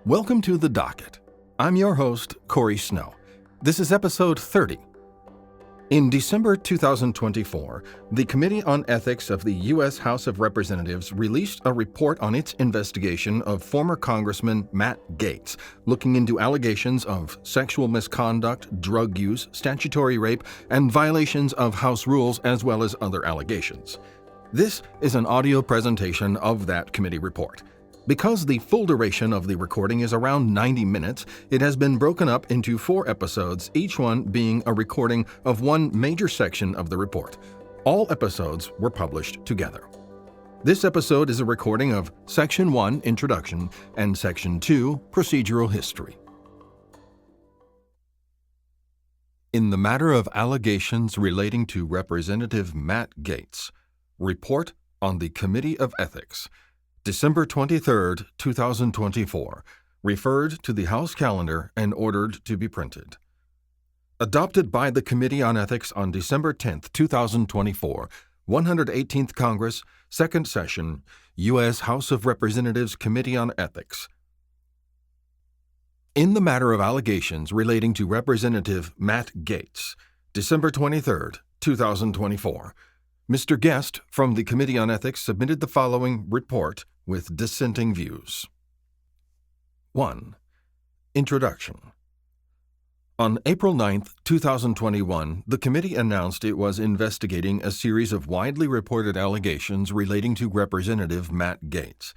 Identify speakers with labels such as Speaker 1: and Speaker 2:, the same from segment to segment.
Speaker 1: Welcome to the Docket. I'm your host, Corey Snow. This is episode 30. In December 2024, the Committee on Ethics of the U.S. House of Representatives released a report on its investigation of former Congressman Matt Gaetz, looking into allegations of sexual misconduct, drug use, statutory rape, and violations of House rules, as well as other allegations. This is an audio presentation of that committee report. Because the full duration of the recording is around 90 minutes, it has been broken up into 4 episodes, each one being a recording of one major section of the report. All episodes were published together. This episode is a recording of Section 1, Introduction, and Section 2, Procedural History. In the matter of allegations relating to Representative Matt Gaetz, Report on the Committee of Ethics, December 23, 2024, referred to the House calendar and ordered to be printed. Adopted by the Committee on Ethics on December 10, 2024, 118th Congress, 2nd Session, U.S. House of Representatives Committee on Ethics. In the matter of allegations relating to Representative Matt Gaetz, December 23, 2024, Mr. Guest from the Committee on Ethics submitted the following report with dissenting views. 1. Introduction. On April 9, 2021, the committee announced it was investigating a series of widely reported allegations relating to Representative Matt Gaetz.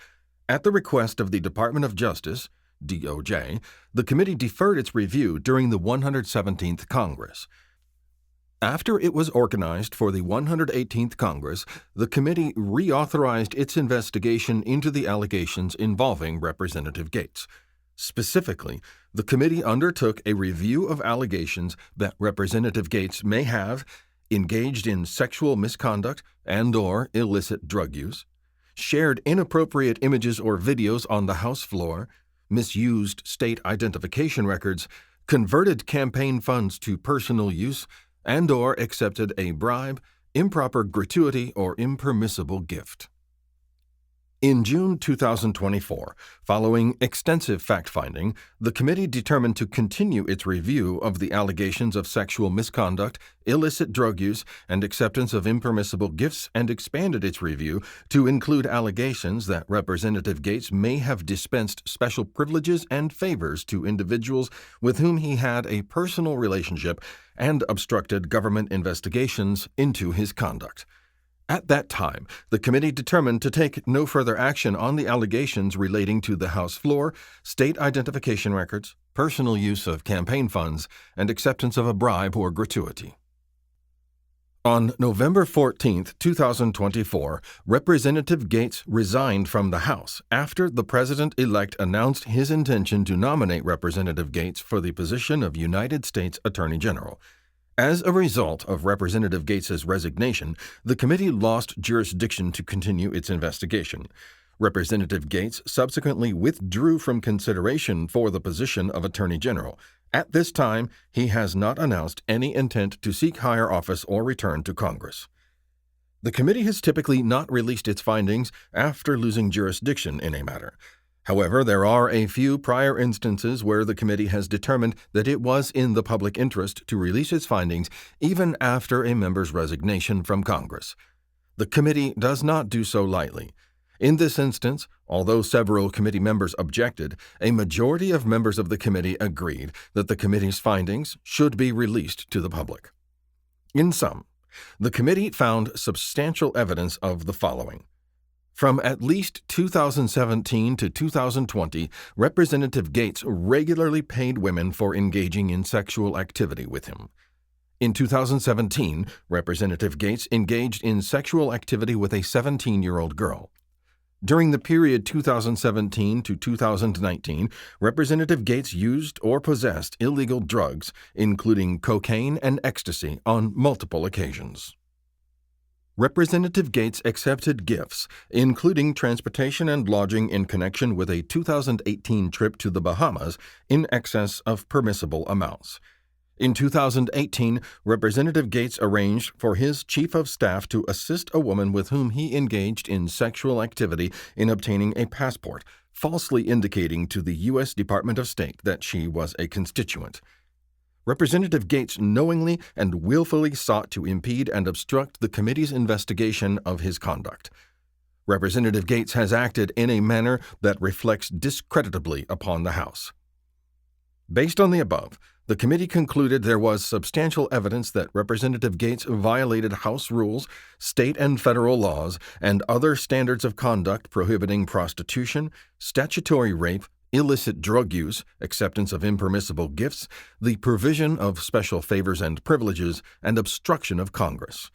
Speaker 1: At the request of the Department of Justice, DOJ, the committee deferred its review during the 117th Congress. After it was organized for the 118th Congress, the committee reauthorized its investigation into the allegations involving Representative Gaetz. Specifically, the committee undertook a review of allegations that Representative Gaetz may have engaged in sexual misconduct and/or illicit drug use, shared inappropriate images or videos on the House floor, misused state identification records, converted campaign funds to personal use, and/or accepted a bribe, improper gratuity, or impermissible gift. In June 2024, following extensive fact-finding, the committee determined to continue its review of the allegations of sexual misconduct, illicit drug use, and acceptance of impermissible gifts and expanded its review to include allegations that Representative Gaetz may have dispensed special privileges and favors to individuals with whom he had a personal relationship and obstructed government investigations into his conduct. At that time, the committee determined to take no further action on the allegations relating to the House floor, state identification records, personal use of campaign funds, and acceptance of a bribe or gratuity. On November 14, 2024, Representative Gaetz resigned from the House after the president-elect announced his intention to nominate Representative Gaetz for the position of United States Attorney General. As a result of Representative Gaetz's resignation, the committee lost jurisdiction to continue its investigation. Representative Gaetz subsequently withdrew from consideration for the position of Attorney General. At this time, he has not announced any intent to seek higher office or return to Congress. The committee has typically not released its findings after losing jurisdiction in a matter. However, there are a few prior instances where the committee has determined that it was in the public interest to release its findings even after a member's resignation from Congress. The committee does not do so lightly. In this instance, although several committee members objected, a majority of members of the committee agreed that the committee's findings should be released to the public. In sum, the committee found substantial evidence of the following. From at least 2017 to 2020, Representative Gaetz regularly paid women for engaging in sexual activity with him. In 2017, Representative Gaetz engaged in sexual activity with a 17-year-old girl. During the period 2017 to 2019, Representative Gaetz used or possessed illegal drugs, including cocaine and ecstasy, on multiple occasions. Representative Gaetz accepted gifts, including transportation and lodging in connection with a 2018 trip to the Bahamas, in excess of permissible amounts. In 2018, Representative Gaetz arranged for his chief of staff to assist a woman with whom he engaged in sexual activity in obtaining a passport, falsely indicating to the U.S. Department of State that she was a constituent. Representative Gaetz knowingly and willfully sought to impede and obstruct the committee's investigation of his conduct. Representative Gaetz has acted in a manner that reflects discreditably upon the House. Based on the above, the committee concluded there was substantial evidence that Representative Gaetz violated House rules, state and federal laws, and other standards of conduct prohibiting prostitution, statutory rape, illicit drug use, acceptance of impermissible gifts, the provision of special favors and privileges, and obstruction of Congress.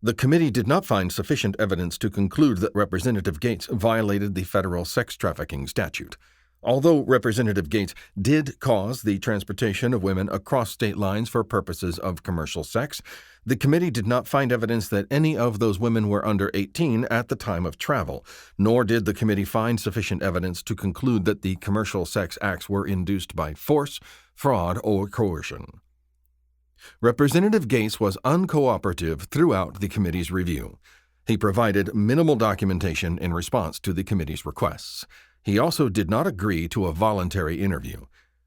Speaker 1: The committee did not find sufficient evidence to conclude that Representative Gaetz violated the federal sex trafficking statute. Although Representative Gaetz did cause the transportation of women across state lines for purposes of commercial sex, the committee did not find evidence that any of those women were under 18 at the time of travel, nor did the committee find sufficient evidence to conclude that the commercial sex acts were induced by force, fraud, or coercion. Representative Gaetz was uncooperative throughout the committee's review. He provided minimal documentation in response to the committee's requests. He also did not agree to a voluntary interview.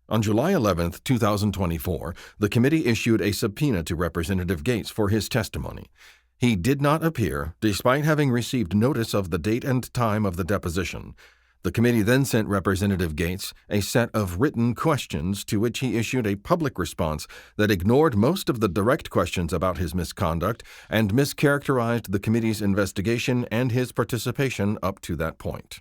Speaker 1: On July 11, 2024, the committee issued a subpoena to Representative Gaetz for his testimony. He did not appear, despite having received notice of the date and time of the deposition. The committee then sent Representative Gaetz a set of written questions to which he issued a public response that ignored most of the direct questions about his misconduct and mischaracterized the committee's investigation and his participation up to that point.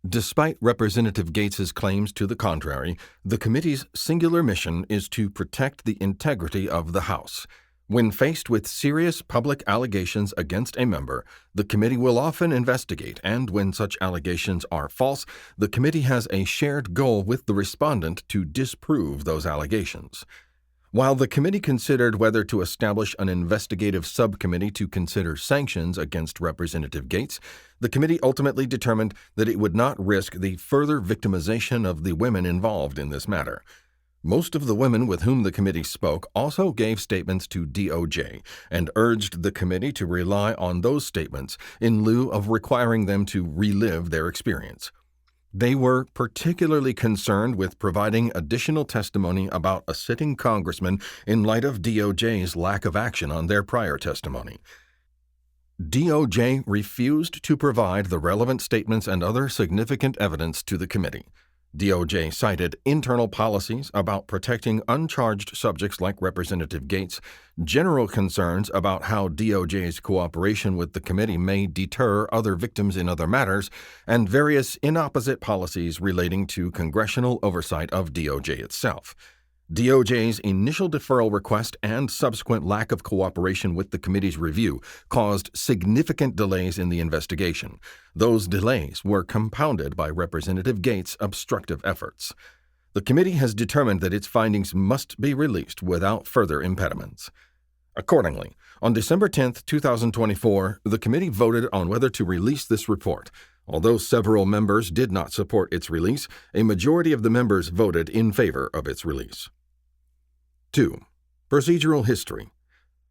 Speaker 1: Despite Representative Gaetz's claims to the contrary, the committee's singular mission is to protect the integrity of the House. When faced with serious public allegations against a member, the committee will often investigate, and when such allegations are false, the committee has a shared goal with the respondent to disprove those allegations. While the committee considered whether to establish an investigative subcommittee to consider sanctions against Representative Gaetz, the committee ultimately determined that it would not risk the further victimization of the women involved in this matter. Most of the women with whom the committee spoke also gave statements to DOJ and urged the committee to rely on those statements in lieu of requiring them to relive their experience. They were particularly concerned with providing additional testimony about a sitting congressman in light of DOJ's lack of action on their prior testimony. DOJ refused to provide the relevant statements and other significant evidence to the committee. DOJ cited internal policies about protecting uncharged subjects like Representative Gaetz, general concerns about how DOJ's cooperation with the committee may deter other victims in other matters, and various inopposite policies relating to congressional oversight of DOJ itself. DOJ's initial deferral request and subsequent lack of cooperation with the committee's review caused significant delays in the investigation. Those delays were compounded by Representative Gaetz's obstructive efforts. The committee has determined that its findings must be released without further impediments. Accordingly, on December 10, 2024, the committee voted on whether to release this report. Although several members did not support its release, a majority of the members voted in favor of its release. 2. Procedural History.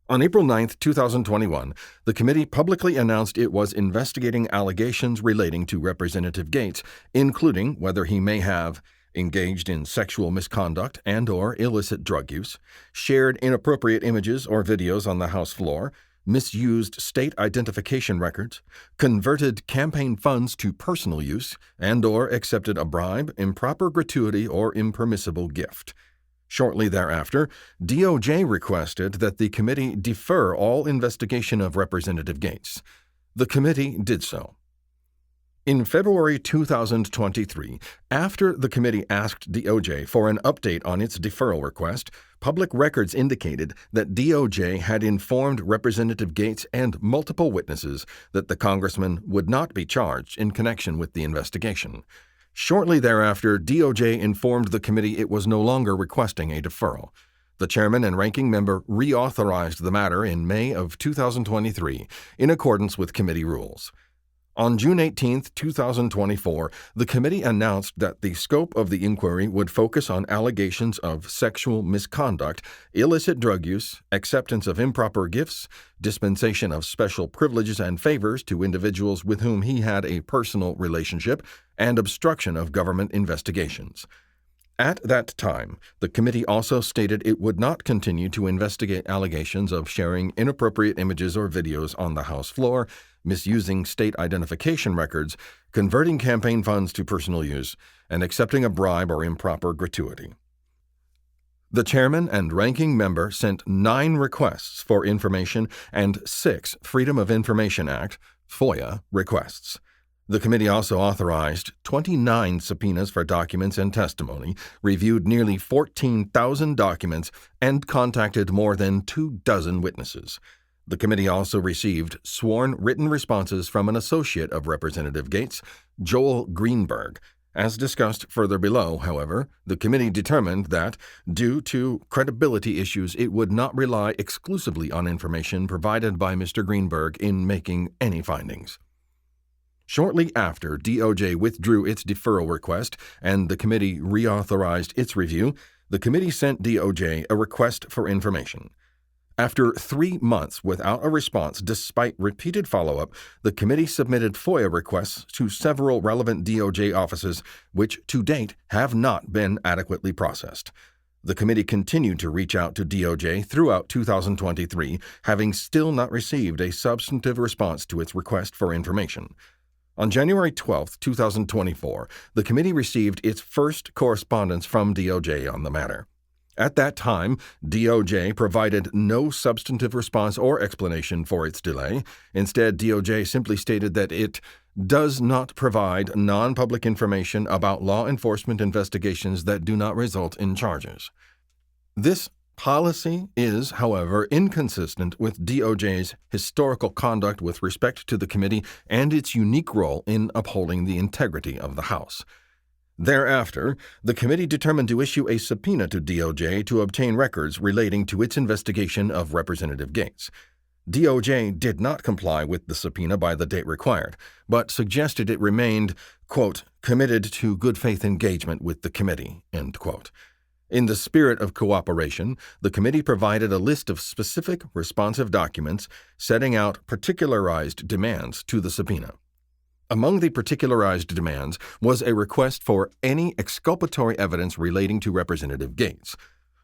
Speaker 1: On April 9, 2021, the committee publicly announced it was investigating allegations relating to Representative Gaetz, including whether he may have engaged in sexual misconduct and/or illicit drug use, shared inappropriate images or videos on the House floor, misused state identification records, converted campaign funds to personal use, and/or accepted a bribe, improper gratuity, or impermissible gift. Shortly thereafter, DOJ requested that the committee defer all investigation of Representative Gaetz. The committee did so. In February 2023, after the committee asked DOJ for an update on its deferral request, public records indicated that DOJ had informed Representative Gaetz and multiple witnesses that the congressman would not be charged in connection with the investigation. Shortly thereafter, DOJ informed the committee it was no longer requesting a deferral. The chairman and ranking member reauthorized the matter in May of 2023 in accordance with committee rules. On June 18, 2024, the committee announced that the scope of the inquiry would focus on allegations of sexual misconduct, illicit drug use, acceptance of improper gifts, dispensation of special privileges and favors to individuals with whom he had a personal relationship, and obstruction of government investigations. At that time, the committee also stated it would not continue to investigate allegations of sharing inappropriate images or videos on the House floor, misusing state identification records, converting campaign funds to personal use, and accepting a bribe or improper gratuity. The chairman and ranking member sent 9 requests for information and 6 Freedom of Information Act (FOIA) requests. The committee also authorized 29 subpoenas for documents and testimony, reviewed nearly 14,000 documents, and contacted more than 24 witnesses. The committee also received sworn written responses from an associate of Representative Gaetz, Joel Greenberg. As discussed further below, however, the committee determined that, due to credibility issues, it would not rely exclusively on information provided by Mr. Greenberg in making any findings. Shortly after DOJ withdrew its deferral request and the committee reauthorized its review, the committee sent DOJ a request for information. After 3 months without a response despite repeated follow-up, the committee submitted FOIA requests to several relevant DOJ offices, which to date have not been adequately processed. The committee continued to reach out to DOJ throughout 2023, having still not received a substantive response to its request for information. On January 12, 2024, the committee received its first correspondence from DOJ on the matter. At that time, DOJ provided no substantive response or explanation for its delay. Instead, DOJ simply stated that it does not provide non-public information about law enforcement investigations that do not result in charges. This policy is, however, inconsistent with DOJ's historical conduct with respect to the committee and its unique role in upholding the integrity of the House. Thereafter, the committee determined to issue a subpoena to DOJ to obtain records relating to its investigation of Representative Gaetz. DOJ did not comply with the subpoena by the date required, but suggested it remained, quote, committed to good faith engagement with the committee, end quote. In the spirit of cooperation, the committee provided a list of specific responsive documents setting out particularized demands to the subpoena. Among the particularized demands was a request for any exculpatory evidence relating to Representative Gaetz.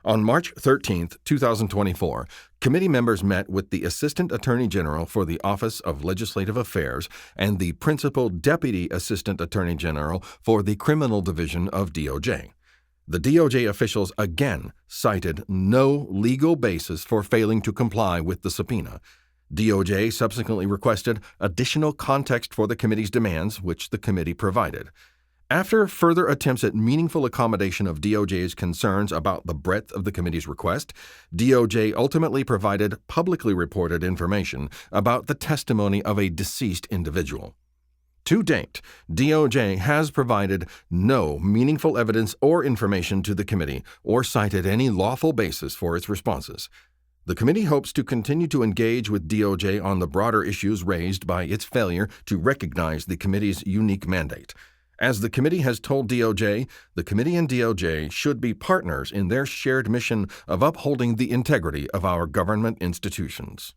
Speaker 1: On March 13, 2024, committee members met with the Assistant Attorney General for the Office of Legislative Affairs and the Principal Deputy Assistant Attorney General for the Criminal Division of DOJ. The DOJ officials again cited no legal basis for failing to comply with the subpoena. DOJ subsequently requested additional context for the committee's demands, which the committee provided. After further attempts at meaningful accommodation of DOJ's concerns about the breadth of the committee's request, DOJ ultimately provided publicly reported information about the testimony of a deceased individual. To date, DOJ has provided no meaningful evidence or information to the committee or cited any lawful basis for its responses. The committee hopes to continue to engage with DOJ on the broader issues raised by its failure to recognize the committee's unique mandate. As the committee has told DOJ, the committee and DOJ should be partners in their shared mission of upholding the integrity of our government institutions.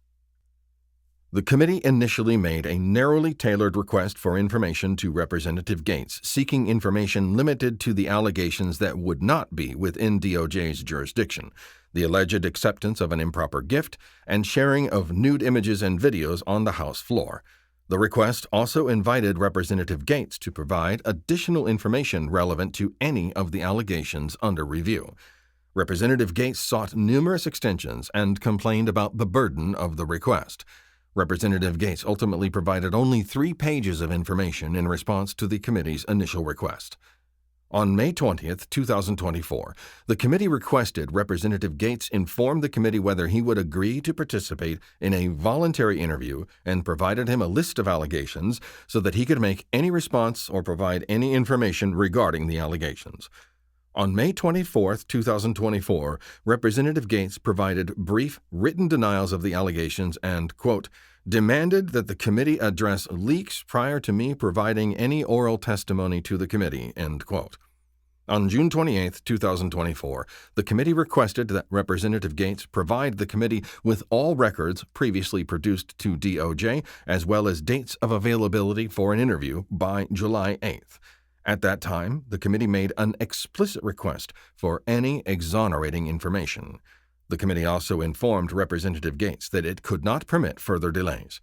Speaker 1: The committee initially made a narrowly tailored request for information to Representative Gaetz, seeking information limited to the allegations that would not be within DOJ's jurisdiction, the alleged acceptance of an improper gift, and sharing of nude images and videos on the House floor. The request also invited Representative Gaetz to provide additional information relevant to any of the allegations under review. Representative Gaetz sought numerous extensions and complained about the burden of the request. Representative Gaetz ultimately provided only 3 pages of information in response to the committee's initial request. On May 20, 2024, the committee requested Representative Gaetz inform the committee whether he would agree to participate in a voluntary interview and provided him a list of allegations so that he could make any response or provide any information regarding the allegations. On May 24, 2024, Representative Gaetz provided brief written denials of the allegations and, quote, demanded that the committee address leaks prior to me providing any oral testimony to the committee, end quote. On June 28, 2024, the committee requested that Representative Gaetz provide the committee with all records previously produced to DOJ, as well as dates of availability for an interview by July 8th. At that time, the committee made an explicit request for any exonerating information. The committee also informed Representative Gaetz that it could not permit further delays.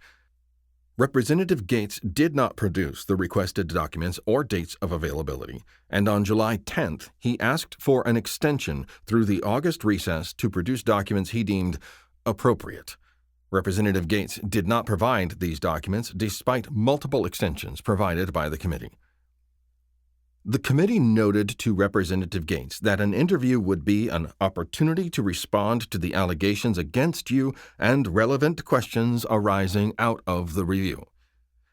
Speaker 1: Representative Gaetz did not produce the requested documents or dates of availability, and on July 10th, he asked for an extension through the August recess to produce documents he deemed appropriate. Representative Gaetz did not provide these documents despite multiple extensions provided by the committee. The committee noted to Representative Gaetz that an interview would be an opportunity to respond to the allegations against you and relevant questions arising out of the review.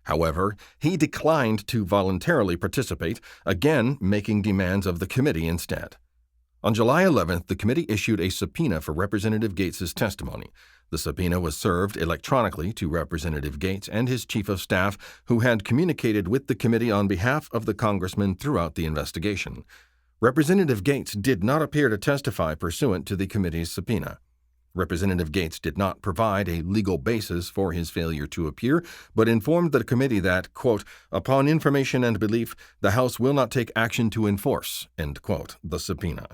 Speaker 1: However, he declined to voluntarily participate, again making demands of the committee instead. On July 11th, the committee issued a subpoena for Representative Gaetz's testimony. The subpoena was served electronically to Representative Gaetz and his chief of staff, who had communicated with the committee on behalf of the congressman throughout the investigation. Representative Gaetz did not appear to testify pursuant to the committee's subpoena. Representative Gaetz did not provide a legal basis for his failure to appear, but informed the committee that, quote, upon information and belief, the House will not take action to enforce, end quote, the subpoena.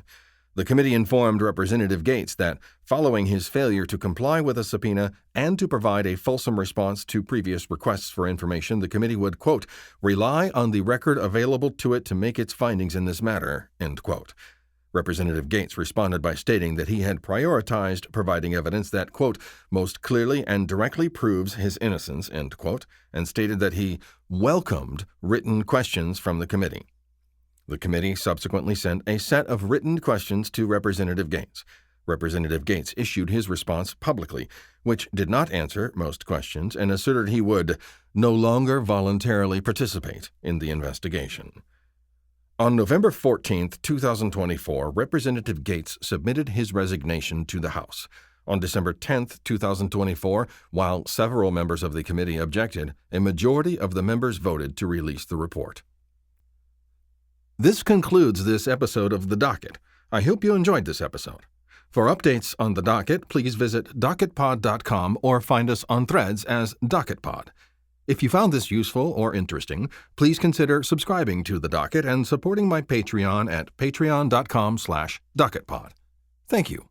Speaker 1: The committee informed Representative Gaetz that, following his failure to comply with a subpoena and to provide a fulsome response to previous requests for information, the committee would, quote, rely on the record available to it to make its findings in this matter, end quote. Representative Gaetz responded by stating that he had prioritized providing evidence that, quote, most clearly and directly proves his innocence, end quote, and stated that he welcomed written questions from the committee. The committee subsequently sent a set of written questions to Representative Gaetz. Representative Gaetz issued his response publicly, which did not answer most questions and asserted he would no longer voluntarily participate in the investigation. On November 14, 2024, Representative Gaetz submitted his resignation to the House. On December 10, 2024, while several members of the committee objected, a majority of the members voted to release the report. This concludes this episode of The Docket. I hope you enjoyed this episode. For updates on The Docket, please visit DocketPod.com or find us on Threads as DocketPod. If you found this useful or interesting, please consider subscribing to The Docket and supporting my Patreon at patreon.com/DocketPod. Thank you.